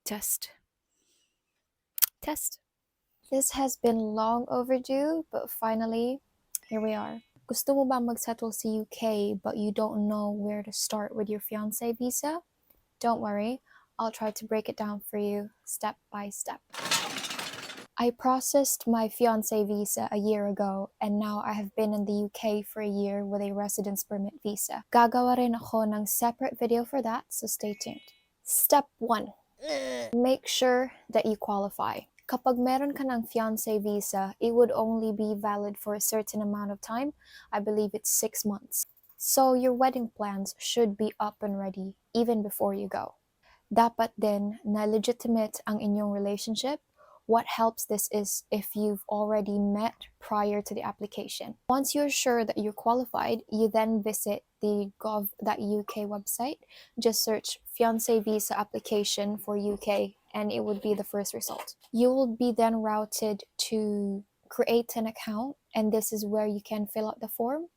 Test. Test. This has been long overdue, but finally, here we are. Gusto mo ba mag-settle sa UK but you don't know where to start with your fiance visa? Don't worry, I'll try to break it down for you step by step. I processed my fiance visa a year ago and now I have been in the UK for a year with a residence permit visa. Gagawa rin ako ng separate video for that, so stay tuned. Step 1. Make sure that you qualify. Kapag meron ka ng fiance visa, it would only be valid for a certain amount of time. I believe it's 6 months. So your wedding plans should be up and ready even before you go. Dapat din na legitimate ang inyong relationship. What helps this is if you've already met prior to the application. Once you're sure that you're qualified, you then visit the gov.uk website. Just search fiance visa application for UK and it would be the first result. You will be then routed to create an account and this is where you can fill out the form.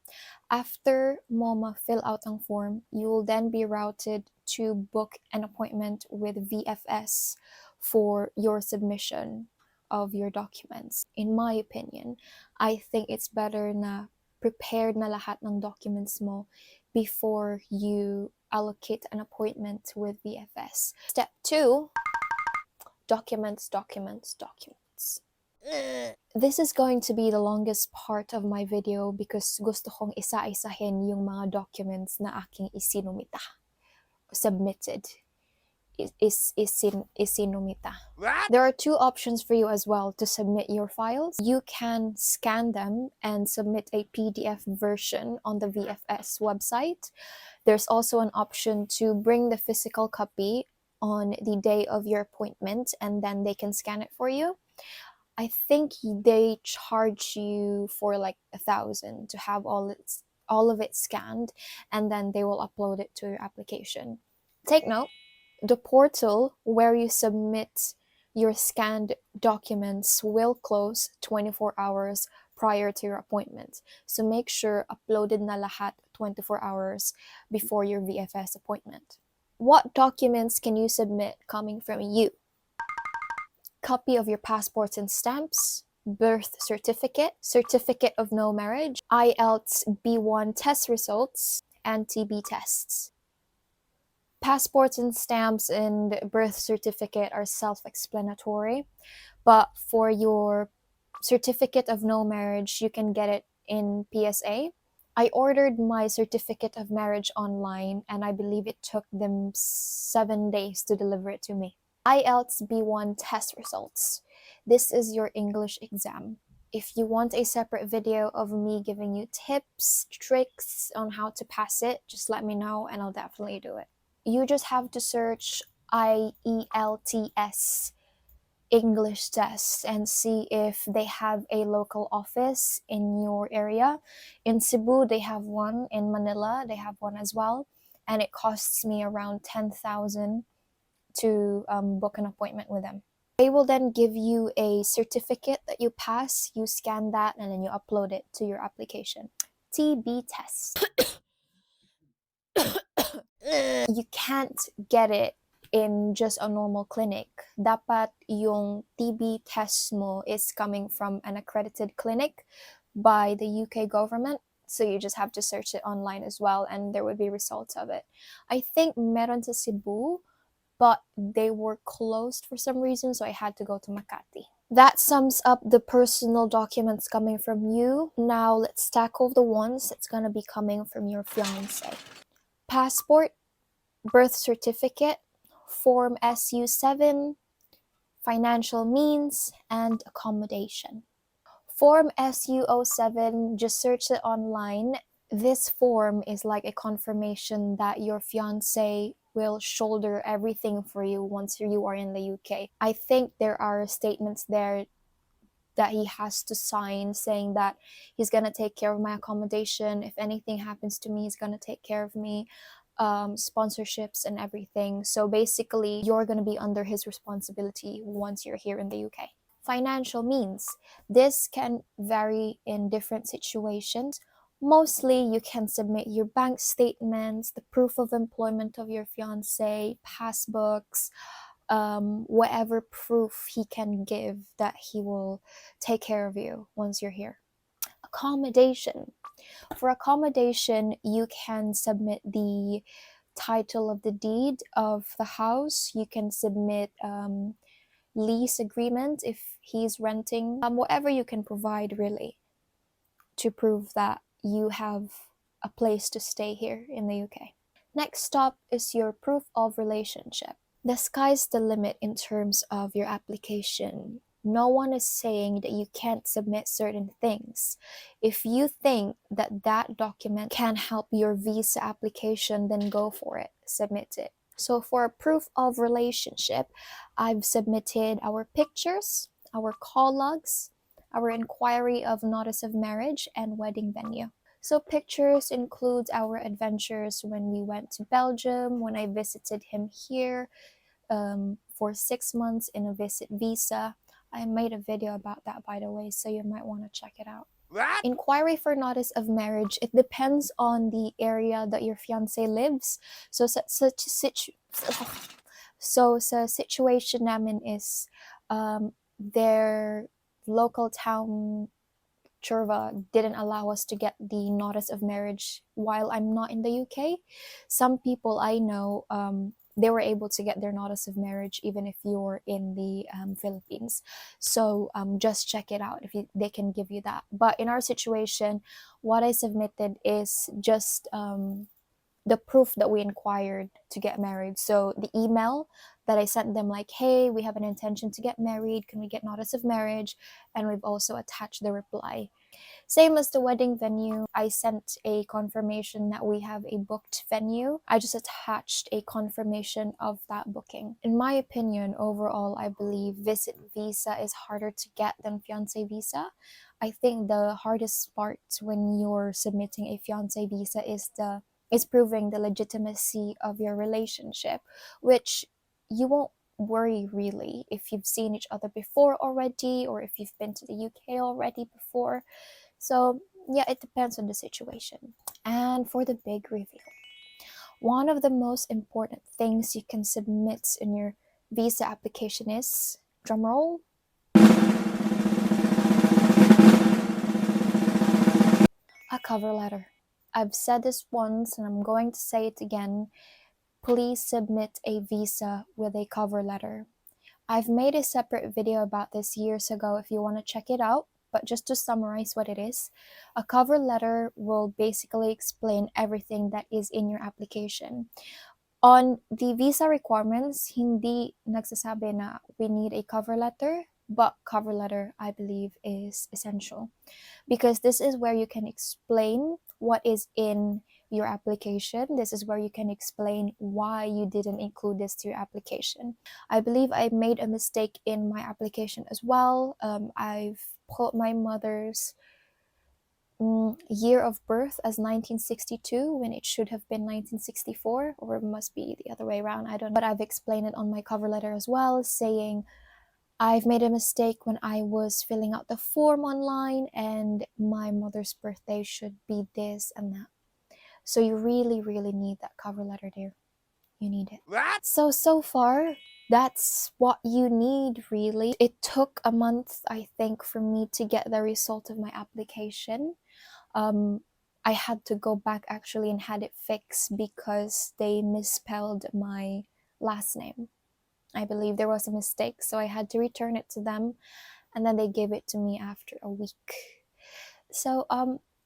After mo ma-fill out ang form, you will then be routed to book an appointment with VFS for your submission of your documents. In my opinion, I think it's better na prepared na lahat ng documents mo before you allocate an appointment with VFS. Step 2, documents. This is going to be the longest part of my video because gusto kong isa-isahin yung mga documents na aking isinumita. Submitted. Isinumita. There are 2 options for you as well to submit your files. You can scan them and submit a PDF version on the VFS website. There's also an option to bring the physical copy on the day of your appointment and then they can scan it for you. I think they charge you for like 1,000 to have all of it scanned and then they will upload it to your application. Take note, the portal where you submit your scanned documents will close 24 hours prior to your appointment. So make sure uploaded na lahat 24 hours before your VFS appointment. What documents can you submit coming from you? Copy of your passports and stamps, birth certificate, certificate of no marriage, IELTS B1 test results, and TB tests. Passports and stamps and birth certificate are self-explanatory, but for your certificate of no marriage, you can get it in PSA. I ordered my certificate of marriage online and I believe it took them 7 days to deliver it to me. IELTS B1 test results. This is your English exam. If you want a separate video of me giving you tips, tricks on how to pass it, just let me know and I'll definitely do it. You just have to search IELTS English tests and see if they have a local office in your area. In Cebu, they have one. In Manila, they have one as well. And it costs me around 10,000 to book an appointment with them. They will then give you a certificate that you pass, you scan that, and then you upload it to your application. TB test. You can't get it in just a normal clinic. Dapat yung TB test mo is coming from an accredited clinic by the UK government. So you just have to search it online as well and there would be results of it. I think meron sa Cebu, but they were closed for some reason, so I had to go to Makati. That sums up the personal documents coming from you. Now let's tackle the ones that's gonna be coming from your fiance. Passport, birth certificate, Form SU7, financial means, and accommodation. Form SU07, just search it online. This form is like a confirmation that your fiance will shoulder everything for you once you are in the UK. I think there are statements there that he has to sign saying that he's gonna take care of my accommodation. If anything happens to me, he's gonna take care of me. Sponsorships and everything. So basically, you're gonna be under his responsibility once you're here in the UK. Financial means. This can vary in different situations. Mostly, you can submit your bank statements, the proof of employment of your fiance, passbooks, whatever proof he can give that he will take care of you once you're here. Accommodation. For accommodation, you can submit the title of the deed of the house. You can submit lease agreement if he's renting, whatever you can provide really to prove that you have a place to stay here in the UK. Next stop is your proof of relationship. The sky's the limit in terms of your application. No one is saying that you can't submit certain things. If you think that that document can help your visa application, then go for it, submit it. So for proof of relationship, I've submitted our pictures, our call logs, our inquiry of notice of marriage, and wedding venue. So pictures includes our adventures when we went to Belgium, when I visited him here for 6 months in a visit visa. I made a video about that, by the way, so you might want to check it out. What? Inquiry for notice of marriage, it depends on the area that your fiance lives. So sa situation namin is their local town Churva didn't allow us to get the notice of marriage while I'm not in the UK. Some people I know, they were able to get their notice of marriage even if you're in the Philippines. So just check it out if they can give you that. But in our situation, what I submitted is just the proof that we inquired to get married. So the email that I sent them, like, hey, we have an intention to get married, can we get notice of marriage? And we've also attached the reply. Same as the wedding venue, I sent a confirmation that we have a booked venue. I just attached a confirmation of that booking. In my opinion, overall, I believe visit visa is harder to get than fiance visa. I think the hardest part when you're submitting a fiance visa is proving the legitimacy of your relationship, which you won't worry really if you've seen each other before already, or if you've been to the UK already before. So yeah, it depends on the situation. And for the big reveal, one of the most important things you can submit in your visa application is, drumroll, a cover letter. I've said this once and I'm going to say it again. Please submit a visa with a cover letter. I've made a separate video about this years ago if you want to check it out, but just to summarize what it is, a cover letter will basically explain everything that is in your application. On the visa requirements, hindi nagsasabi na we need a cover letter, but cover letter, I believe, is essential because this is where you can explain what is in your application. This is where you can explain why you didn't include this to your application. I believe I made a mistake in my application as well. I've put my mother's year of birth as 1962 when it should have been 1964, or it must be the other way around, I don't know. But I've explained it on my cover letter as well, saying I've made a mistake when I was filling out the form online and my mother's birthday should be this and that. So you really, really need that cover letter, dear. You need it. What? So far, that's what you need, really. It took a month, I think, for me to get the result of my application. I had to go back actually and had it fixed because they misspelled my last name. I believe there was a mistake, so I had to return it to them, and then they gave it to me after a week. So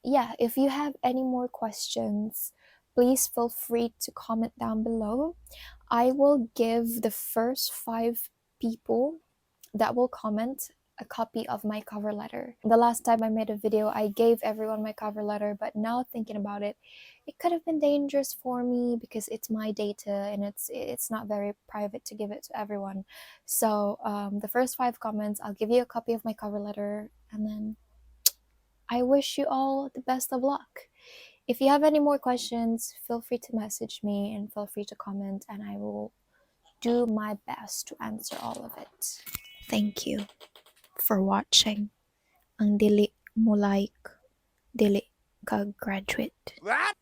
yeah, if you have any more questions, please feel free to comment down below. I will give the first 5 people that will comment a copy of my cover letter. The last time I made a video, I gave everyone my cover letter, but now thinking about it, it could have been dangerous for me because it's my data and it's not very private to give it to everyone. So the first 5 comments, I'll give you a copy of my cover letter, and then I wish you all the best of luck. If you have any more questions, feel free to message me and feel free to comment, and I will do my best to answer all of it. Thank you for watching. Ang dili mo like, dili ka graduate. What?